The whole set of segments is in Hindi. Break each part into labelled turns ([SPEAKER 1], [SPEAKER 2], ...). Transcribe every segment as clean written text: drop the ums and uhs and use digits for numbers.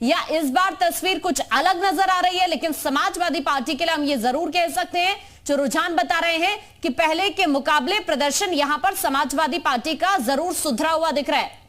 [SPEAKER 1] या इस बार तस्वीर कुछ अलग नजर आ रही है? लेकिन समाजवादी पार्टी के लिए हम ये जरूर कह सकते हैं, जो रुझान बता रहे हैं कि पहले के मुकाबले प्रदर्शन यहां पर समाजवादी पार्टी का जरूर सुधरा हुआ दिख रहा है।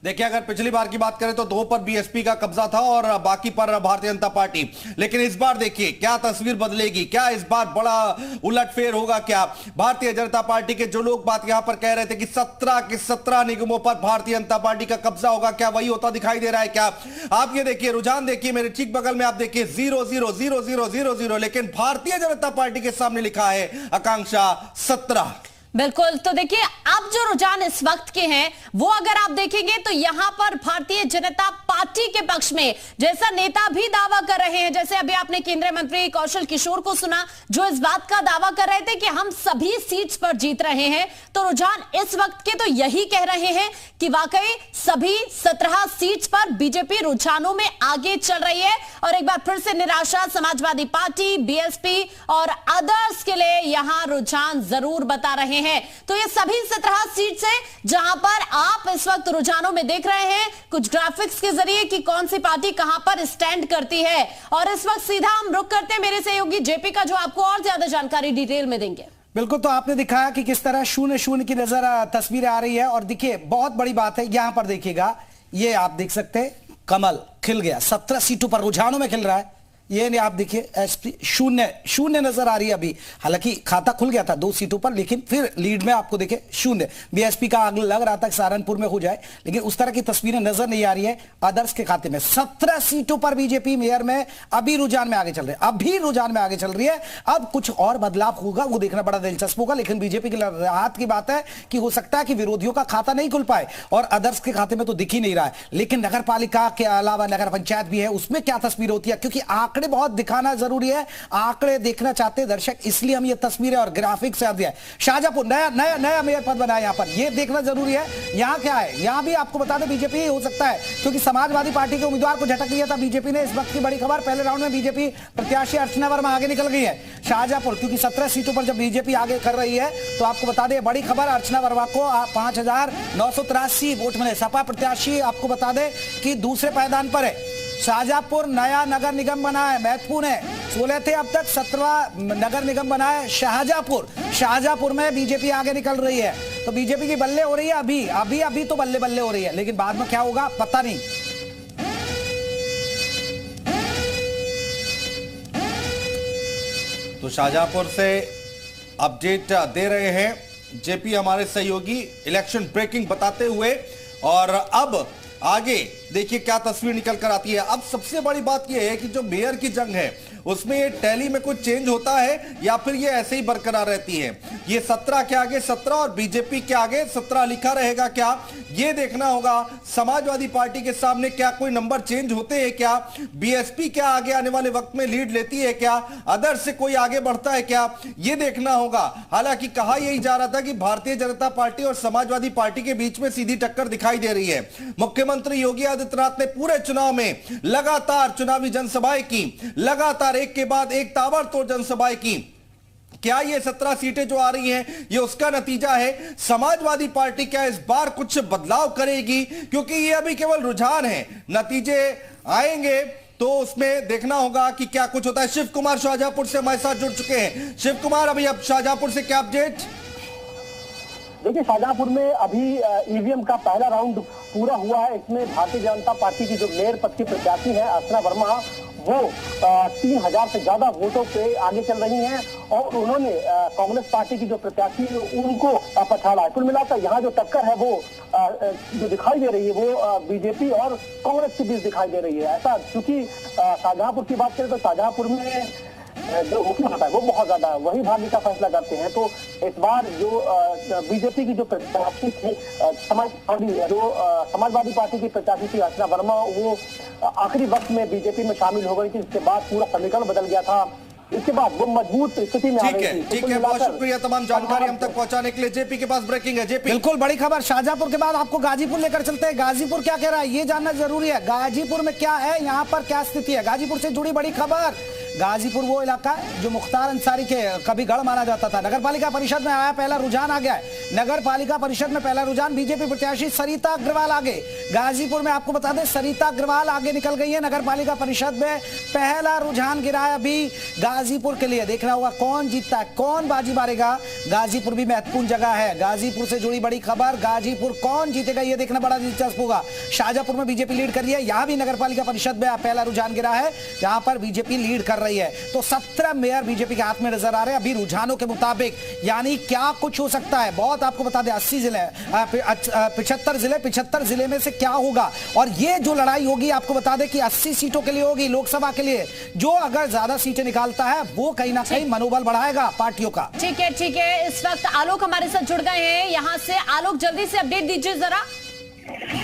[SPEAKER 2] देखिए, अगर पिछली बार की बात करें तो 2 पर बीएसपी का कब्जा था और बाकी पर भारतीय जनता पार्टी। लेकिन इस बार देखिए क्या तस्वीर बदलेगी, क्या इस बार बड़ा उलटफेर होगा? क्या भारतीय जनता पार्टी के जो लोग बात यहां पर कह रहे थे कि 17 के 17 निगमों पर भारतीय जनता पार्टी का कब्जा होगा, क्या वही होता दिखाई दे रहा है? क्या आप ये देखिए, रुझान देखिए मेरे ठीक बगल में, आप देखिए 0-0-0-0-0-0, लेकिन भारतीय जनता पार्टी के सामने लिखा है आकांक्षा 17।
[SPEAKER 1] बिल्कुल। तो देखिए, अब जो रुझान इस वक्त के हैं वो अगर आप देखेंगे तो यहां पर भारतीय जनता पार्टी के पक्ष में जैसा नेता भी दावा कर रहे हैं, जैसे अभी आपने केंद्रीय मंत्री कौशल किशोर को सुना जो इस बात का दावा कर रहे थे कि हम सभी सीट्स पर जीत रहे हैं, तो रुझान इस वक्त के तो यही कह रहे हैं कि वाकई सभी 17 सीट्स पर बीजेपी रुझानों में आगे चल रही है। और एक बार फिर से निराशा समाजवादी पार्टी, बीएसपी और अदर्स के लिए यहां रुझान जरूर बता रहे हैं। तो ये सभी 17 सीट्स हैं जहां पर आप इस वक्त रुझानों में देख रहे हैं कुछ ग्राफिक्स के जरिए कि कौन सी पार्टी कहां पर स्टैंड करती है। और इस वक्त सीधा हम रुक करते हैं मेरे सहयोगी जेपी का, जो आपको और ज्यादा जानकारी डिटेल में देंगे।
[SPEAKER 3] बिल्कुल, तो आपने दिखाया कि किस तरह 0-0 की नजर तस्वीरें आ रही है। और देखिए, बहुत बड़ी बात है, यहां पर देखिएगा, ये आप देख सकते हैं कमल खिल गया, 17 सीटों पर रुझानों में खिल रहा है। ये नहीं, आप देखिए एसपी 0-0 नजर आ रही है अभी। हालांकि खाता खुल गया था 2 सीटों पर, लेकिन फिर लीड में आपको देखे 0। बीएसपी का आग लग रहा था सहारनपुर में हो जाए, लेकिन उस तरह की तस्वीरें नजर नहीं आ रही है। अदर्स के खाते में 17 सीटों पर बीजेपी मेयर में अभी रुझान में आगे चल रहे हैं, अभी रुझान में आगे चल रही है। अब कुछ और बदलाव होगा, वो देखना बड़ा दिलचस्प होगा। लेकिन बीजेपी की राहत की बात है कि हो सकता है कि विरोधियों का खाता नहीं खुल पाए और अदर्स के खाते में तो दिख ही नहीं रहा है। लेकिन नगर पालिका के अलावा नगर पंचायत भी है, उसमें क्या तस्वीर होती है, क्योंकि आंकड़े बहुत दिखाना जरूरी है। आंकड़े देखना चाहते हैं दर्शक, इसलिए हम ये तस्वीरें और ग्राफिक्स से दिया है। शाहजहांपुर नया नया नया मेयर पद बना है, यहां पर ये देखना जरूरी है। यहां क्या है, यहां भी आपको बता दें बीजेपी हो सकता है, क्योंकि समाजवादी पार्टी के उम्मीदवार को झटक लिया था बीजेपी ने। इस वक्त की बड़ी खबर, पहले राउंड में बीजेपी प्रत्याशी अर्चना वर्मा आगे निकल गई है शाहजहांपुर, क्योंकि 17 सीटों पर जब बीजेपी आगे कर रही है तो आपको बता दें बड़ी खबर, अर्चना वर्मा को 5,983 वोट मिले। सपा प्रत्याशी आपको बता दें कि दूसरे पायदान पर है। शाहजहांपुर नया नगर निगम बना है, महत्वपूर्ण है। 16 थे अब तक, 17वां नगर निगम बना है शाहजहांपुर में बीजेपी आगे निकल रही है। तो बीजेपी की बल्ले हो रही है अभी तो बल्ले बल्ले हो रही है, लेकिन बाद में क्या होगा पता नहीं।
[SPEAKER 2] तो शाहजहांपुर से अपडेट दे रहे हैं जेपी हमारे सहयोगी, इलेक्शन ब्रेकिंग बताते हुए। और अब आगे देखिए क्या तस्वीर निकल कर आती है। अब सबसे बड़ी बात यह है कि जो मेयर की जंग है उसमें ये टैली में कुछ चेंज होता है या फिर ये ऐसे ही बरकरार रहती है। ये 17 के आगे 17 और बीजेपी के आगे 17 लिखा रहेगा क्या, ये देखना होगा। समाजवादी पार्टी के सामने क्या कोई नंबर चेंज होते हैं क्या, बीएसपी क्या आगे आने वाले वक्त में लीड लेती है क्या, अदर से कोई आगे बढ़ता है क्या, ये देखना होगा। हालांकि कहा यही जा रहा था कि भारतीय जनता पार्टी और समाजवादी पार्टी के बीच में सीधी टक्कर दिखाई दे रही है। मुख्यमंत्री योगी आदित्यनाथ ने पूरे चुनाव में लगातार चुनावी जनसभाएं की, लगातार एक के बाद एक ताबड़तोड़ जनसभाएं की। क्या ये 17 सीटें जो आ रही हैं ये उसका नतीजा है? समाजवादी पार्टी क्या इस बार कुछ बदलाव करेगी? क्योंकि ये अभी केवल रुझान है, नतीजे आएंगे तो उसमें देखना होगा कि क्या कुछ होता है। शिव कुमार शाहजहांपुर से हमारे साथ जुड़ चुके हैं। शिव कुमार, अभी अब शाहजहांपुर से क्या अपडेट?
[SPEAKER 4] देखिए, शाहजहांपुर में अभी ईवीएम का पहला राउंड पूरा हुआ है। इसमें भारतीय जनता पार्टी की जो मेयर पद की प्रत्याशी है अर्चना वर्मा, वो 3,000 से ज्यादा वोटों पे आगे चल रही हैं और उन्होंने कांग्रेस पार्टी की जो प्रत्याशी है उनको पछाड़ा है। कुल मिलाकर यहाँ जो टक्कर है वो जो दिखाई दे रही है वो बीजेपी और कांग्रेस के बीच दिखाई दे रही है। ऐसा चूंकि शाहजहांपुर की बात करें तो शाहजहांपुर में जो मुखिया होता है वो बहुत ज्यादा है, वही भाग्य का फैसला करते हैं। तो इस बार जो बीजेपी की जो प्रत्याशी थी समाजवादी पार्टी की प्रत्याशी थी अर्चना वर्मा, वो आखिरी वक्त में बीजेपी में शामिल हो गई थी। इसके बाद पूरा समीकरण बदल गया था, इसके बाद वो मजबूत स्थिति में आ गई थी।
[SPEAKER 2] ठीक है, बहुत शुक्रिया तमाम जानकारी हम तक पहुंचाने के लिए। जेपी के पास ब्रेकिंग है। जेपी,
[SPEAKER 3] बिल्कुल बड़ी खबर, शाहजहांपुर के बाद आपको गाजीपुर लेकर चलते हैं। गाजीपुर क्या कह रहा है ये जानना जरूरी है। गाजीपुर में क्या है, यहाँ पर क्या स्थिति है? गाजीपुर से जुड़ी बड़ी खबर, गाजीपुर वो इलाका है जो मुख्तार अंसारी के कभी गढ़ माना जाता था। नगर पालिका परिषद में आया पहला रुझान आ गया है। नगर पालिका परिषद में पहला रुझान बीजेपी प्रत्याशी सरिता अग्रवाल आगे। गाजीपुर में आपको बता दें सरिता अग्रवाल आगे निकल गई है। नगर पालिका परिषद में पहला रुझान गिरा है अभी गाजीपुर के लिए। देखना होगा कौन जीतता है, कौन बाजी मारेगा। गाजीपुर भी महत्वपूर्ण जगह है। गाजीपुर से जुड़ी बड़ी खबर, गाजीपुर कौन जीतेगा ये देखना बड़ा दिलचस्प होगा। शाहजहांपुर में बीजेपी लीड कर रही है। यहां भी नगर पालिका परिषद में पहला रुझान गिरा है, जहां पर बीजेपी लीड कर रही है। तो 17 मेयर बीजेपी के हाथ में नजर आ रहे हैं अभी रुझानों के मुताबिक। यानी क्या कुछ हो सकता है, बहुत आपको बता दें 80 जिले 75 जिले में से क्या होगा। और ये जो लड़ाई होगी आपको बता दें कि 80 सीटों के लिए होगी लोकसभा के लिए। जो अगर ज्यादा सीटें निकालता है वो कहीं ना कहीं मनोबल बढ़ाएगा पार्टियों का।
[SPEAKER 1] ठीक है, ठीक है। इस वक्त आलोक हमारे साथ जुड़ गए हैं यहां से। आलोक जल्दी से अपडेट दीजिए जरा।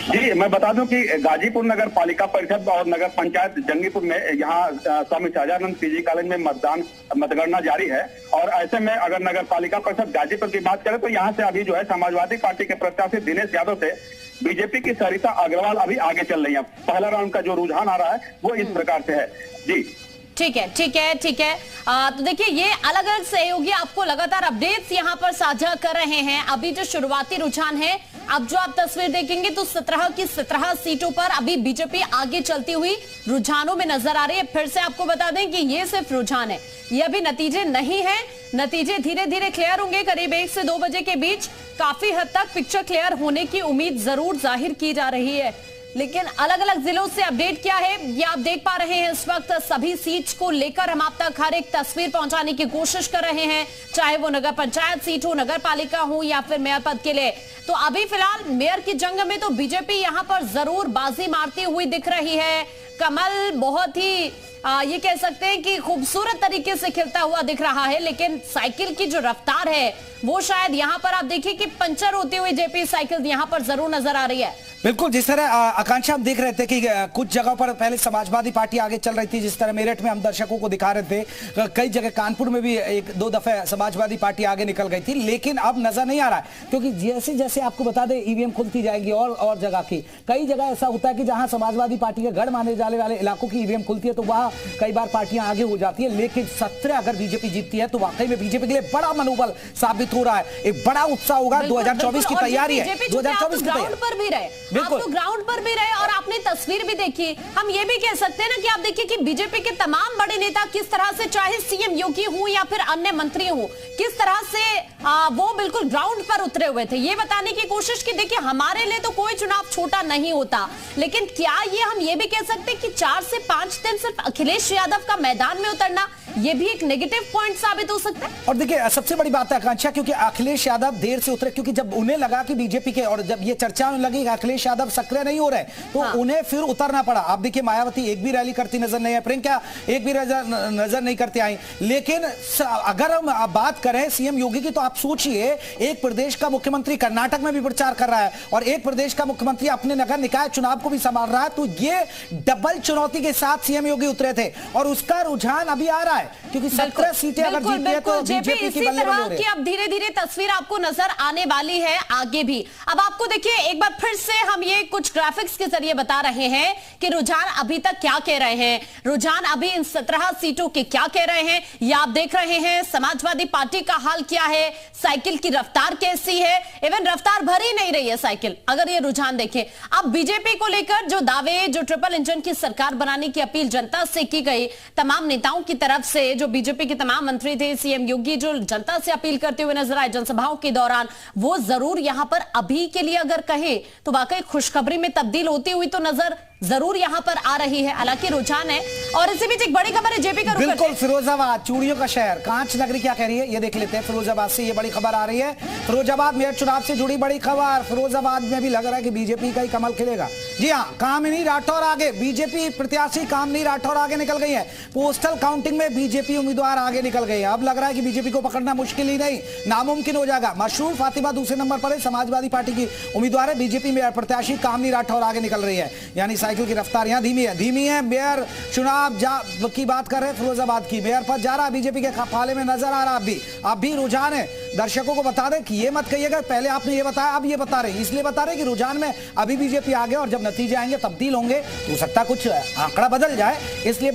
[SPEAKER 5] जी, मैं बता दूं कि गाजीपुर नगर पालिका परिषद और नगर पंचायत जंगीपुर में यहाँ स्वामी शाहजानंद पीजी कॉलेज में मतगणना जारी है। और ऐसे में अगर नगर पालिका परिषद गाजीपुर की बात करें तो यहाँ से अभी जो है समाजवादी पार्टी के प्रत्याशी दिनेश यादव से बीजेपी की सरिता अग्रवाल अभी आगे चल रही है। पहला राउंड का जो रुझान आ रहा है वो इस प्रकार से है। जी
[SPEAKER 1] ठीक है, ठीक है, ठीक है। तो देखिए ये अलग अलग सहयोगी आपको लगातार अपडेट्स यहाँ पर साझा कर रहे हैं। अभी जो शुरुआती रुझान है, अब जो आप तस्वीर देखेंगे तो 17 की 17 सीटों पर अभी बीजेपी आगे चलती हुई रुझानों में नजर आ रही है। फिर से आपको बता दें कि ये सिर्फ रुझान है, ये अभी नतीजे नहीं है। नतीजे धीरे धीरे क्लियर होंगे। करीब 1 से 2 बजे के बीच काफी हद तक पिक्चर क्लियर होने की उम्मीद जरूर जाहिर की जा रही है। लेकिन अलग अलग जिलों से अपडेट क्या है ये आप देख पा रहे हैं। इस वक्त सभी सीट्स को लेकर हम आप तक हर एक तस्वीर पहुंचाने की कोशिश कर रहे हैं, चाहे वो नगर पंचायत सीट हो, नगर पालिका हो या फिर मेयर पद के लिए। तो अभी फिलहाल मेयर की जंग में तो बीजेपी यहां पर जरूर बाजी मारती हुई दिख रही है। कमल बहुत ही ये कह सकते हैं कि खूबसूरत तरीके से खिलता हुआ दिख रहा है। लेकिन साइकिल की जो रफ्तार है वो शायद यहां पर आप देखिए कि पंचर होती हुई जेपी साइकिल यहां पर जरूर नजर आ रही है।
[SPEAKER 3] बिल्कुल, जिस तरह आकांक्षा हम देख रहे थे कि कुछ जगहों पर पहले समाजवादी पार्टी आगे चल रही थी, जिस तरह मेरठ में हम दर्शकों को दिखा रहे थे, कई जगह कानपुर में भी 1-2 दफे समाजवादी पार्टी आगे निकल गई थी। लेकिन अब नजर नहीं आ रहा है क्योंकि जैसे जैसे आपको बता दें ईवीएम खुलती जाएगी और जगह की, कई जगह ऐसा होता है कि जहां समाजवादी पार्टी के गढ़ माने जाने वाले इलाकों की ईवीएम खुलती है तो वहां कई बार पार्टियां आगे हो जाती है। लेकिन 17 अगर बीजेपी जीतती है तो वाकई में बीजेपी के लिए बड़ा मनोबल साबित हो रहा है। एक बड़ा उत्साह होगा। 2024 की तैयारी है, 2024 की तैयारी
[SPEAKER 1] पर भी रहे, बिल्कुल ग्राउंड पर भी रहे। और आपने तस्वीर भी देखी, हम ये भी कह सकते हैं ना कि आप देखिए कि बीजेपी के तमाम बड़े नेता किस तरह से, चाहे सीएम योगी हो या फिर अन्य मंत्री हो, किस तरह से वो बिल्कुल ग्राउंड पर उतरे हुए थे। ये बताने की कोशिश की देखिए हमारे लिए तो कोई चुनाव छोटा नहीं होता, लेकिन क्या ये हम ये भी कह सकते हैं कि 4 से 5 दिन सिर्फ अखिलेश यादव का मैदान में उतरना ये भी एक नेगेटिव पॉइंट साबित हो सकता है।
[SPEAKER 3] और देखिए सबसे बड़ी बात है आकांक्षा, क्योंकि अखिलेश यादव देर से उतरे, क्योंकि जब उन्हें लगा कि बीजेपी के, और जब ये चर्चा में लगी कि अखिलेश यादव सक्रिय नहीं हो रहे तो उन्हें फिर उतरना पड़ा। आप देखिए मायावती एक भी रैली करती नजर नहीं है, प्रियंका एक भी नजर नहीं करती आई। लेकिन अगर हम बात करें सीएम योगी की तो आप सोचिए, एक प्रदेश का मुख्यमंत्री कर्नाटक में भी प्रचार कर रहा है और एक प्रदेश का मुख्यमंत्री अपने नगर निकाय चुनाव को भी संभाल रहा है। तो ये डबल चुनौती के साथ सीएम योगी उतरे थे और उसका रुझान अभी आ रहा है, क्योंकि 17 सीटें अगर जीतती है तो बीजेपी की बल्ले बल्ले हो रही है।
[SPEAKER 1] अब धीरे धीरे तस्वीर आपको नजर आने वाली है आगे भी। अब आपको देखिए एक बार फिर से हम ये कुछ ग्राफिक्स के जरिए बता रहे हैं कि रुझान अभी तक क्या कह रहे हैं, रुझान अभी इन 17 सीटों के क्या कह रहे हैं ये आप देख रहे हैं। समाजवादी पार्टी का हाल क्या है, साइकिल की रफ्तार कैसी है, इवन रफ्तार भर ही नहीं रही है साइकिल अगर ये रुझान देखें। अब बीजेपी को लेकर जो दावे, जो ट्रिपल इंजन की सरकार बनाने की अपील जनता से की गई, तमाम नेताओं की तरफ से, जो बीजेपी के तमाम मंत्री थे, सीएम योगी जो जनता से अपील करते हुए नजर आए जनसभाओं के दौरान, वो जरूर यहां पर अभी के लिए अगर कहे तो वाकई खुशखबरी में तब्दील होती हुई तो नजर जरूर यहां पर आ रही है। हालांकि रुझान है। और इसी बीच एक बड़ी खबर है जेपी का,
[SPEAKER 3] बिल्कुल फिरोजाबाद चूड़ियों का शहर, कांच नगरी क्या कह रही है ये देख लेते हैं। फिरोजाबाद से ये बड़ी खबर आ रही है, फिरोजाबाद मेयर चुनाव से जुड़ी बड़ी खबर। फिरोजाबाद में भी लग रहा है कि बीजेपी का ही कमल खिलेगा। जी हां, कामिनी राठौर आगे, बीजेपी प्रत्याशी कामिनी राठौर आगे निकल गई है। पोस्टल काउंटिंग में बीजेपी उम्मीदवार आगे निकल गई है। अब लग रहा है कि बीजेपी को पकड़ना मुश्किल ही नहीं, नामुमकिन हो जाएगा। मशहूर फातिमा दूसरे नंबर पर है, समाजवादी पार्टी की उम्मीदवार है। बीजेपी मेयर प्रत्याशी कामिनी राठौर आगे निकल रही है, यानी साइकिल की रफ्तार यहां धीमी है। मेयर चुनाव की बात कर रहे हैं, फिरोजाबाद की मेयर पद जा रहा है बीजेपी के पाले में नजर आ रहा है। अब भी रुझान है। दर्शकों को बता दें कि ये मत कहिएगा पहले आपने ये बताया अब ये बता रहे, इसलिए बता रहे कि रुझान में अभी बीजेपी आगे और जब नतीजे आएंगे तब्दील होंगे तो हो सकता है कुछ आंकड़ा बदल जाए, इसलिए